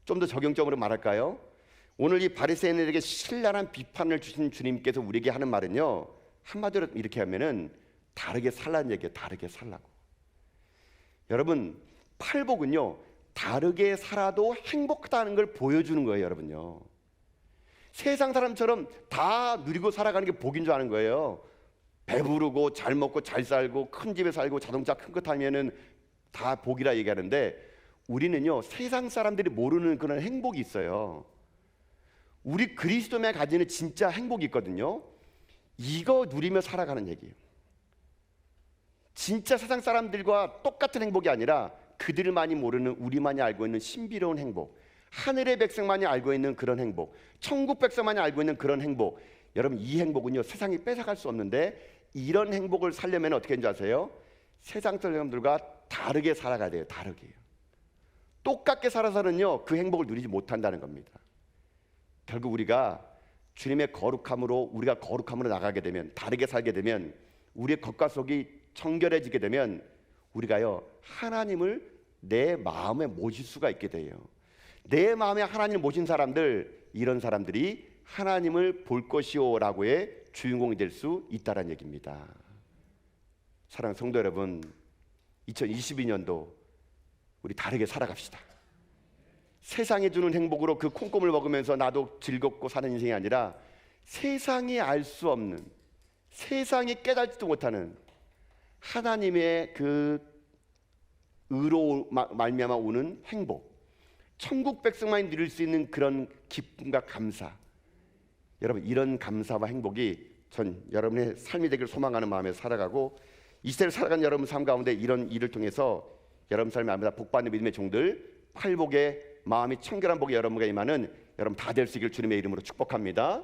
좀 더 적용적으로 말할까요? 오늘 이 바리새인들에게 신랄한 비판을 주신 주님께서 우리에게 하는 말은요, 한마디로 이렇게 하면은 다르게 살라는 얘기예요. 다르게 살라고. 여러분 팔복은요, 다르게 살아도 행복하다는 걸 보여주는 거예요, 여러분요. 세상 사람처럼 다 누리고 살아가는 게 복인 줄 아는 거예요. 배부르고 잘 먹고 잘 살고 큰 집에 살고 자동차 큰 거 타면은 다 복이라 얘기하는데, 우리는요 세상 사람들이 모르는 그런 행복이 있어요. 우리 그리스도만 가지는 진짜 행복이 있거든요. 이거 누리며 살아가는 얘기예요. 진짜 세상 사람들과 똑같은 행복이 아니라 그들만이 모르는, 우리만이 알고 있는 신비로운 행복, 하늘의 백성만이 알고 있는 그런 행복, 천국 백성만이 알고 있는 그런 행복. 여러분 이 행복은요 세상이 뺏어갈 수 없는데, 이런 행복을 살려면 어떻게 하는지 아세요? 세상 사람들과 다르게 살아가야 돼요. 다르게요. 똑같게 살아서는요 그 행복을 누리지 못한다는 겁니다. 결국 우리가 주님의 거룩함으로, 우리가 거룩함으로 나가게 되면, 다르게 살게 되면, 우리의 겉과 속이 청결해지게 되면 우리가요 하나님을 내 마음에 모실 수가 있게 돼요. 내 마음에 하나님을 모신 사람들, 이런 사람들이 하나님을 볼 것이오라고의 주인공이 될 수 있다는 얘기입니다. 사랑하는 성도 여러분, 2022년도 우리 다르게 살아갑시다. 세상이 주는 행복으로 그 콩고물 먹으면서 나도 즐겁고 사는 인생이 아니라, 세상이 알 수 없는, 세상이 깨닫지도 못하는 하나님의 그 의로 말미암아 오는 행복, 천국 백성만이 누릴 수 있는 그런 기쁨과 감사, 여러분 이런 감사와 행복이 전 여러분의 삶이 되기를 소망하는 마음에 살아가고, 이스라엘 살아간 여러분 삶 가운데 이런 일을 통해서 여러분 삶에 아무나 복받는 믿음의 종들, 팔복의 마음이 청결한 복이 여러분과 임하는 여러분 다 될 수 있기를 주님의 이름으로 축복합니다.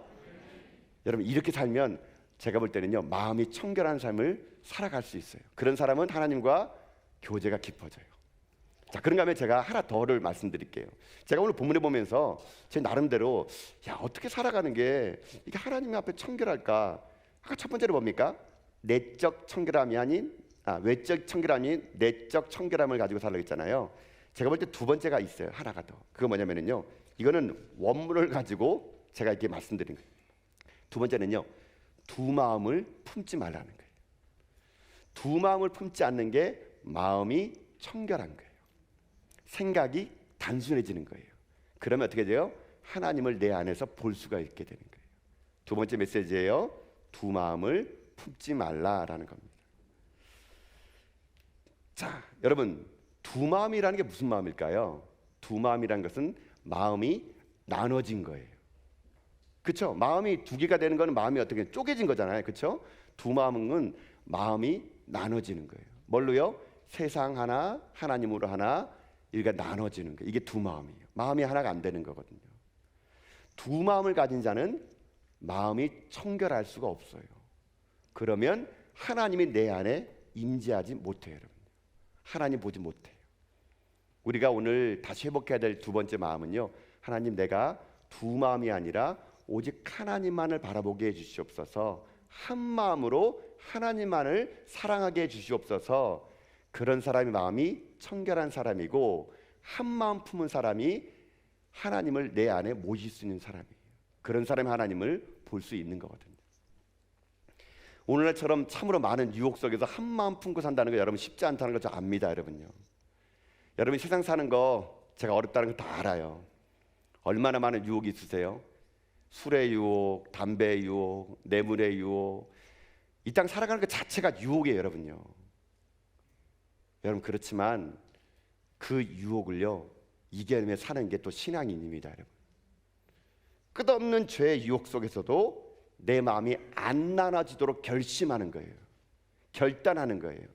여러분 이렇게 살면 제가 볼 때는요, 마음이 청결한 삶을 살아갈 수 있어요. 그런 사람은 하나님과 교제가 깊어져요. 자, 그런가 하면 제가 하나 더를 말씀드릴게요. 제가 오늘 본문을 보면서 제 나름대로 어떻게 살아가는 게 이게 하나님 앞에 청결할까? 아까 첫 번째로 뭡니까? 내적 청결함이 아닌 외적 청결함이 내적 청결함을 가지고 살라고 했잖아요. 제가 볼 때 두 번째가 있어요. 하나가 더. 그거 뭐냐면요, 이거는 원문을 가지고 제가 이렇게 말씀드린 거예요. 두 번째는요, 두 마음을 품지 말라는 거예요. 두 마음을 품지 않는 게 마음이 청결한 거예요. 생각이 단순해지는 거예요. 그러면 어떻게 돼요? 하나님을 내 안에서 볼 수가 있게 되는 거예요. 두 번째 메시지예요. 두 마음을 품지 말라라는 겁니다. 자, 여러분, 두 마음이라는 게 무슨 마음일까요? 두 마음이라는 것은 마음이 나눠진 거예요. 그렇죠? 마음이 두 개가 되는 거는 마음이 어떻게 쪼개진 거잖아요. 그렇죠? 두 마음은 마음이 나눠지는 거예요. 뭘로요? 세상 하나, 하나님으로 하나, 이게 나눠지는 거예요. 이게 두 마음이에요. 마음이 하나가 안 되는 거거든요. 두 마음을 가진 자는 마음이 청결할 수가 없어요. 그러면 하나님이 내 안에 임재하지 못해요, 여러분. 하나님 보지 못해요. 우리가 오늘 다시 회복해야 될 두 번째 마음은요, 하나님, 내가 두 마음이 아니라 오직 하나님만을 바라보게 해주시옵소서. 한 마음으로 하나님만을 사랑하게 해주시옵소서. 그런 사람의 마음이 청결한 사람이고, 한 마음 품은 사람이 하나님을 내 안에 모실 수 있는 사람이에요. 그런 사람이 하나님을 볼 수 있는 거거든요. 오늘날처럼 참으로 많은 유혹 속에서 한 마음 품고 산다는 거 여러분 쉽지 않다는 거 저 압니다, 여러분요. 여러분 세상 사는 거 제가 어렵다는 거 다 알아요. 얼마나 많은 유혹이 있으세요? 술의 유혹, 담배의 유혹, 뇌물의 유혹. 이 땅 살아가는 것 자체가 유혹이에요, 여러분요. 여러분, 그렇지만 그 유혹을요, 이겨내며 사는 게 또 신앙인입니다, 여러분. 끝없는 죄의 유혹 속에서도 내 마음이 안 나눠지도록 결심하는 거예요. 결단하는 거예요.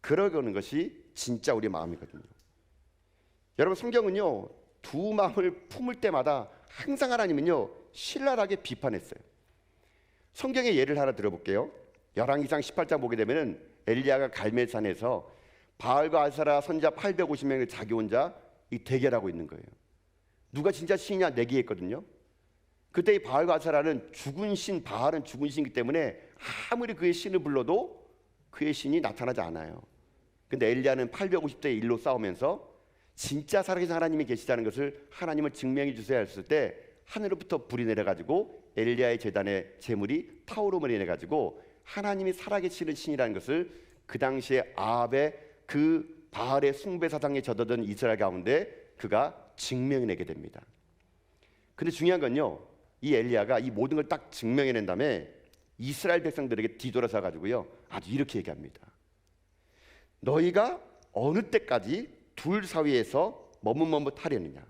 그러는 것이 진짜 우리 마음이거든요. 여러분, 성경은요, 두 마음을 품을 때마다 항상 하나님은요, 신랄하게 비판했어요. 성경의 예를 하나 들어볼게요. 열왕기상 18장 보게 되면은 엘리야가 갈멜산에서 바알과 아세라 선지자 850명을 자기 혼자 이 대결하고 있는 거예요. 누가 진짜 신이냐 내기했거든요. 그때 이 바알과 아세라는 죽은 신, 바알은 죽은 신이기 때문에 아무리 그의 신을 불러도 그의 신이 나타나지 않아요. 근데 엘리야는 850대 1로 싸우면서 진짜 살아계신 하나님이 계시다는 것을 하나님을 증명해 주세요 했을 때 하늘로부터 불이 내려가지고 엘리야의 제단의 제물이 타오름을 인해가지고 하나님이 살아계시는 신이라는 것을 그 당시에 아합의 그 바알의 숭배 사상에 젖어든 이스라엘 가운데 그가 증명해내게 됩니다. 근데 중요한 건요, 이 엘리야가 이 모든 걸 딱 증명해낸 다음에 이스라엘 백성들에게 뒤돌아서 가지고요, 아주 이렇게 얘기합니다. 너희가 어느 때까지 둘 사이에서 머뭇머뭇하려느냐?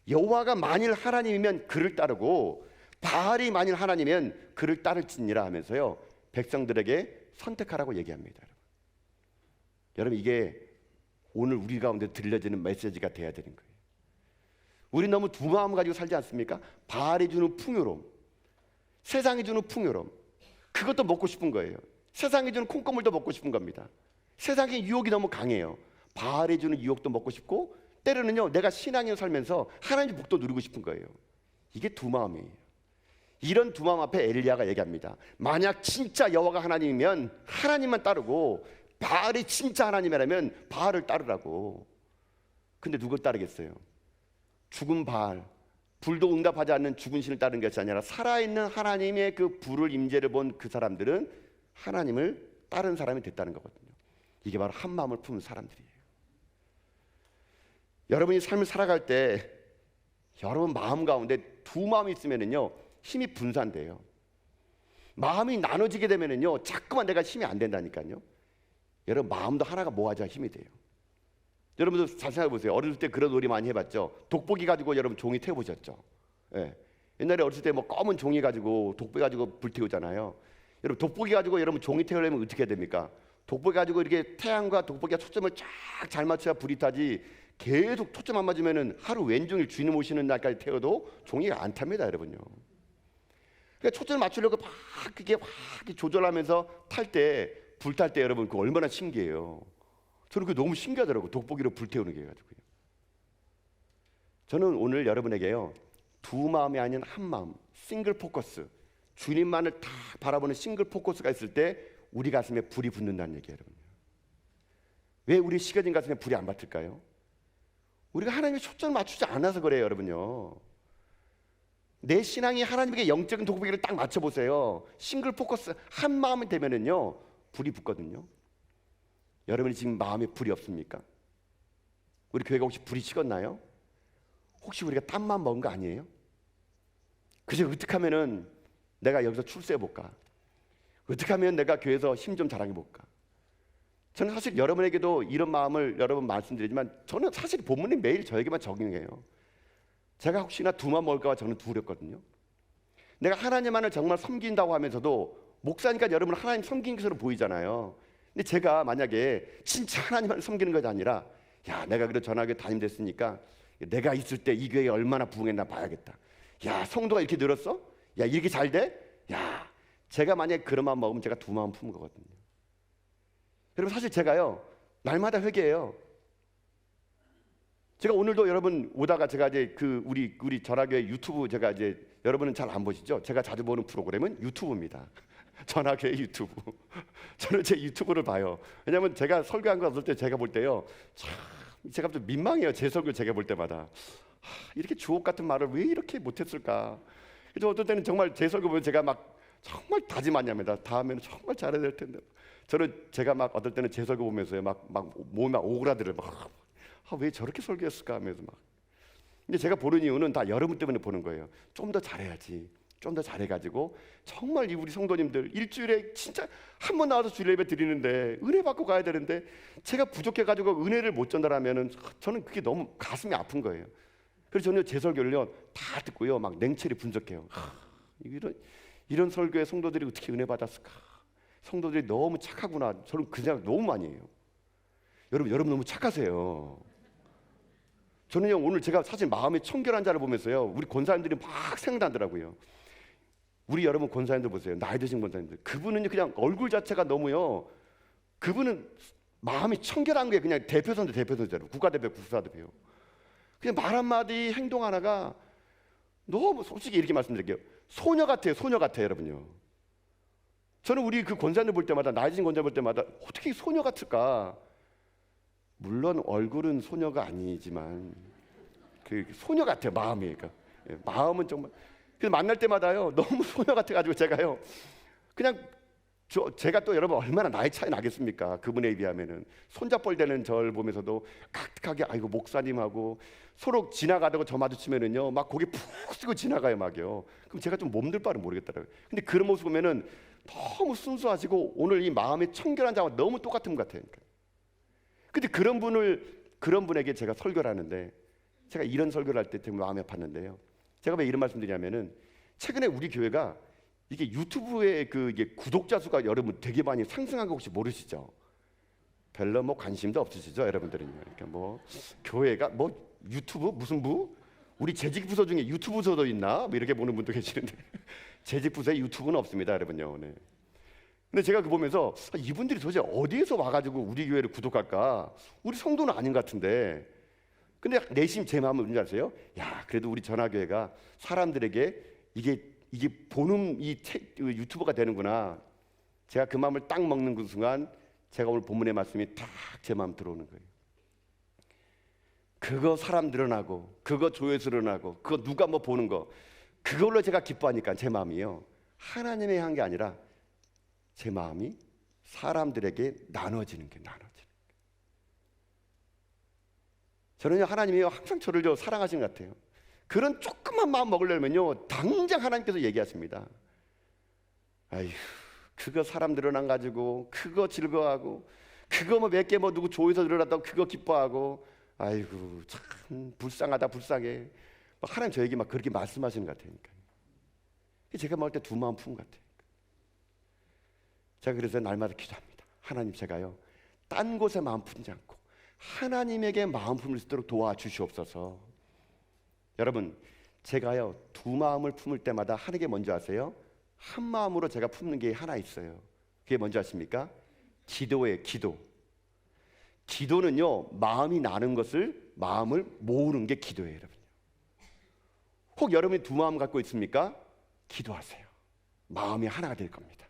여호와가 만일 하나님이면 그를 따르고 바알이 만일 하나님이면 그를 따를지니라 하면서요, 백성들에게 선택하라고 얘기합니다. 여러분, 이게 오늘 우리 가운데 들려지는 메시지가 돼야 되는 거예요. 우리 너무 두 마음 가지고 살지 않습니까? 바알이 주는 풍요로움, 세상이 주는 풍요로움, 그것도 먹고 싶은 거예요. 세상이 주는 콩고물도 먹고 싶은 겁니다. 세상의 유혹이 너무 강해요. 바알이 주는 유혹도 먹고 싶고, 때로는요, 내가 신앙인으로 살면서 하나님의 복도 누리고 싶은 거예요. 이게 두 마음이에요. 이런 두 마음 앞에 엘리야가 얘기합니다. 만약 진짜 여호와가 하나님이면 하나님만 따르고 바알이 진짜 하나님이라면 바알을 따르라고. 근데 누굴 따르겠어요? 죽은 바알, 불도 응답하지 않는 죽은 신을 따르는 것이 아니라 살아있는 하나님의 그 불을 임재를 본 그 사람들은 하나님을 따른 사람이 됐다는 거거든요. 이게 바로 한 마음을 품은 사람들이에요. 여러분이 삶을 살아갈 때 여러분 마음 가운데 두 마음이 있으면은요, 힘이 분산돼요. 마음이 나눠지게 되면은요, 자꾸만 내가 힘이 안 된다니까요. 여러분 마음도 하나가 모아져야 힘이 돼요. 여러분도 잘 생각해 보세요. 어렸을 때 그런 놀이 많이 해봤죠. 돋보기 가지고 여러분 종이 태워보셨죠? 예. 옛날에 어렸을 때 뭐 검은 종이 가지고 돋보기 가지고 불 태우잖아요. 여러분 돋보기 가지고 여러분 종이 태우려면 어떻게 해야 됩니까? 돋보기 가지고 이렇게 태양과 돋보기가 초점을 쫙 잘 맞춰야 불이 타지, 계속 초점 안 맞으면은 하루 왼종일 주인을 모시는 날까지 태워도 종이가 안 탑니다, 여러분요. 그러니까 초점을 맞추려고 막 그게 막 조절하면서 탈 때, 불 탈 때 여러분 그 얼마나 신기해요. 저는 그게 너무 신기하더라고요. 돋보기로 불 태우는 게 가지고요. 저는 오늘 여러분에게요, 두 마음이 아닌 한 마음, 싱글 포커스, 주님만을 다 바라보는 싱글 포커스가 있을 때 우리 가슴에 불이 붙는다는 얘기예요, 여러분. 왜 우리 식어진 가슴에 불이 안 받을까요? 우리가 하나님의 초점을 맞추지 않아서 그래요, 여러분요. 내 신앙이 하나님에게 영적인 돋보기를 딱 맞춰보세요. 싱글 포커스 한 마음이 되면은요, 불이 붙거든요. 여러분이 지금 마음에 불이 없습니까? 우리 교회가 혹시 불이 식었나요? 혹시 우리가 땀만 먹은 거 아니에요? 그저 어떻게 하면은 내가 여기서 출세해볼까? 어떻게 하면 내가 교회에서 힘 좀 자랑해볼까? 저는 사실 여러분에게도 이런 마음을 여러분 말씀드리지만, 저는 사실 본문이 매일 저에게만 적용해요. 제가 혹시나 두 마음 먹을까 봐 저는 두렵거든요. 내가 하나님만을 정말 섬긴다고 하면서도, 목사니까 여러분 하나님 섬긴 것으로 보이잖아요. 근데 제가 만약에 진짜 하나님만을 섬기는 것이 아니라, 야, 내가 그래도 전학에 담임됐으니까 내가 있을 때 이 교회에 얼마나 부흥했나 봐야겠다. 야, 성도가 이렇게 늘었어? 야, 이렇게 잘 돼? 야, 제가 만약에 그런 마음 먹으면 제가 두 마음 품은 거거든요. 여러분, 사실 제가요, 날마다 회개해요. 제가 오늘도 여러분 오다가 제가 이제 그 우리 전화교회 유튜브, 제가 이제 여러분은 잘 안 보시죠? 제가 자주 보는 프로그램은 유튜브입니다. 전화교회 유튜브. 저는 제 유튜브를 봐요. 왜냐하면 제가 설교한 거 없을 때 제가 볼 때요, 참 제가 좀 민망해요. 제 설교 제가 볼 때마다 이렇게 주옥 같은 말을 왜 이렇게 못했을까. 그래서 어떨 때는 정말 제 설교 보면 제가 막 정말 다짐하냐면다. 다음에는 정말 잘해야 될 텐데. 저는 제가 막 어떨 때는 제 설교 보면서요, 막 몸이 막 오그라들어요. 왜 저렇게 설교했을까 하면서 막. 근데 제가 보는 이유는 다 여러분 때문에 보는 거예요. 좀 더 잘해야지. 좀 더 잘해가지고 정말 이 우리 성도님들 일주일에 진짜 한 번 나와서 주일 예배 드리는데 은혜 받고 가야 되는데, 제가 부족해가지고 은혜를 못 전달하면은 저는 그게 너무 가슴이 아픈 거예요. 그래서 저는 제 설교를요 다 듣고요 막 냉철히 분석해요. 이런 설교에 성도들이 어떻게 은혜 받았을까? 성도들이 너무 착하구나. 저는 그 생각 너무 많이 해요. 여러분 너무 착하세요. 저는요 오늘 제가 사실 마음에 청결한 자를 보면서요, 우리 권사님들이 막 생각나더라고요. 우리 여러분 권사님들 보세요. 나이 드신 권사님들. 그분은 그냥 얼굴 자체가 너무요, 그분은 마음이 청결한 게 그냥 대표선대로 국가대표. 그냥 말 한마디 행동 하나가 너무, 솔직히 이렇게 말씀드릴게요, 소녀 같아요. 여러분요. 저는 우리 그 권사님들 볼 때마다, 나이 드신 권사님 볼 때마다 어떻게 소녀 같을까? 물론 얼굴은 소녀가 아니지만 그 소녀 같아요. 마음이. 그러니까 마음은 정말. 그래서 만날 때마다요 너무 소녀 같아가지고 제가요 그냥 제가 또 여러분 얼마나 나이 차이 나겠습니까? 그분에 비하면은 손잡벌 되는 저를 보면서도 깍깍하게, 아이고 목사님하고 서로 지나가다가 저 마주치면은요 막 고개 푹 쓰고 지나가요 막요. 그럼 제가 좀 몸둘 바를 모르겠더라고요. 근데 그런 모습 보면은 너무 순수하시고 오늘 이 마음이 청결한 자와 너무 똑같은 것 같아요. 근데 그런 분에게 제가 설교를 하는데, 제가 이런 설교를 할 때 되게 마음이 아팠는데요. 제가 왜 이런 말씀드리냐면은, 최근에 우리 교회가 이게 유튜브에 이게 구독자 수가 여러분 되게 많이 상승한 거 혹시 모르시죠? 별로 뭐 관심도 없으시죠, 여러분들은요. 그러니까 뭐 교회가 뭐 유튜브 무슨 부? 우리 재직 부서 중에 유튜브 부서도 있나? 뭐 이렇게 보는 분도 계시는데 재직 부서에 유튜브는 없습니다, 여러분요. 네. 근데 제가 그 보면서 이분들이 도대체 어디에서 와가지고 우리 교회를 구독할까? 우리 성도는 아닌 것 같은데. 근데 내심 제 마음은 뭔지 아세요? 야, 그래도 우리 전화교회가 사람들에게 이게 보는 유튜버가 되는구나. 제가 그 마음을 딱 먹는 그 순간 제가 오늘 본문의 말씀이 딱 제 마음 들어오는 거예요. 그거 사람 늘어나고, 그거 조회수 늘어나고, 그거 누가 뭐 보는 거, 그걸로 제가 기뻐하니까 제 마음이요, 하나님의 한 게 아니라 제 마음이 사람들에게 나눠지는 게. 저는요 하나님이요 항상 저를 사랑하시는 것 같아요. 그런 조그만 마음 먹으려면요 당장 하나님께서 얘기하십니다. 아휴, 그거 사람 늘어난 가지고 그거 즐거워하고, 그거 뭐 몇 개 뭐 누구 조회수 늘어났다고 그거 기뻐하고, 아이고 참 불쌍하다 불쌍해. 하나님 저에게 막 그렇게 말씀하시는 것 같아요. 제가 먹을 때 두 마음 품은 것 같아요. 제가 그래서 날마다 기도합니다. 하나님, 제가요 딴 곳에 마음 품지 않고 하나님에게 마음 품을 수 있도록 도와주시옵소서. 여러분, 제가요 두 마음을 품을 때마다 하는 게 뭔지 아세요? 한 마음으로 제가 품는 게 하나 있어요. 그게 뭔지 아십니까? 기도예요. 기도. 기도는요 마음이 나는 것을, 마음을 모으는 게 기도예요. 여러분, 혹 여러분이 두 마음 갖고 있습니까? 기도하세요. 마음이 하나가 될 겁니다.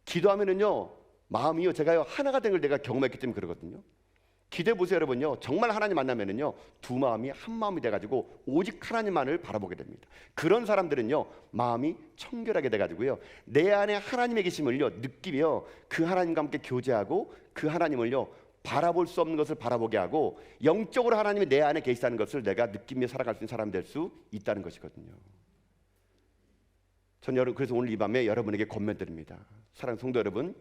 기도하면은요 마음이요, 제가요 하나가 된 걸 내가 경험했기 때문에 그러거든요. 기도해 보세요. 여러분요, 정말 하나님 만나면은요 두 마음이 한 마음이 돼가지고 오직 하나님만을 바라보게 됩니다. 그런 사람들은요 마음이 청결하게 돼가지고요 내 안에 하나님의 계심을요 느끼며 그 하나님과 함께 교제하고 그 하나님을요 바라볼 수 없는 것을 바라보게 하고 영적으로 하나님이 내 안에 계시다는 것을 내가 느끼며 살아갈 수 있는 사람 될 수 있다는 것이거든요. 전 여러분, 그래서 오늘 이 밤에 여러분에게 권면드립니다. 사랑하는 성도 여러분,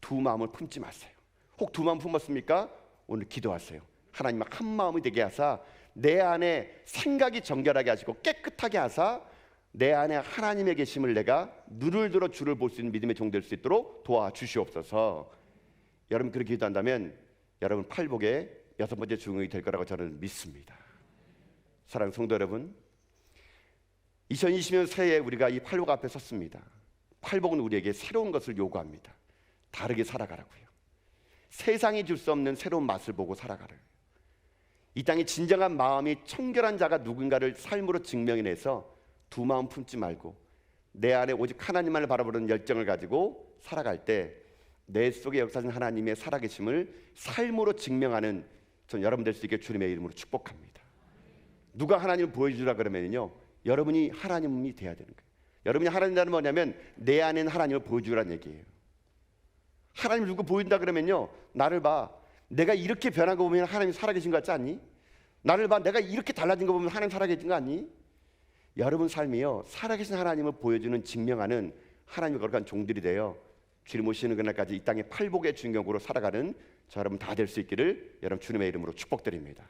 두 마음을 품지 마세요. 혹 두 마음 품었습니까? 오늘 기도하세요. 하나님 한 마음이 되게 하사 내 안에 생각이 정결하게 하시고 깨끗하게 하사 내 안에 하나님의 계심을 내가 눈을 들어 주를 볼 수 있는 믿음의 종 될 수 있도록 도와주시옵소서. 여러분 그렇게 기도한다면 여러분 팔복의 여섯 번째 중흥이 될 거라고 저는 믿습니다. 사랑하는 성도 여러분, 2020년 새해에 우리가 이 팔복 앞에 섰습니다. 팔복은 우리에게 새로운 것을 요구합니다. 다르게 살아가라고요. 세상이 줄 수 없는 새로운 맛을 보고 살아가라고요. 이 땅에 진정한 마음이 청결한 자가 누군가를 삶으로 증명해내서 두 마음 품지 말고 내 안에 오직 하나님만을 바라보는 열정을 가지고 살아갈 때 내 속에 역사하신 하나님의 살아계심을 삶으로 증명하는 전 여러분 될 수 있게 주님의 이름으로 축복합니다. 누가 하나님을 보여주라 그러면요 여러분이 하나님이 돼야 되는 거예요. 여러분이 하나님이라는 뭐냐면 내 안에는 하나님을 보여주라는 얘기예요. 하나님을 누구 보인다 그러면요 나를 봐, 내가 이렇게 변한 거 보면 하나님이 살아계신 것 같지 않니? 나를 봐, 내가 이렇게 달라진 거 보면 하나님 살아계신 거 아니? 여러분 삶이요 살아계신 하나님을 보여주는, 증명하는 하나님의 거룩한 종들이 되어 주님 오시는 그날까지 이 땅의 팔복의 주인공으로 살아가는 저 여러분 다 될 수 있기를 여러분 주님의 이름으로 축복드립니다.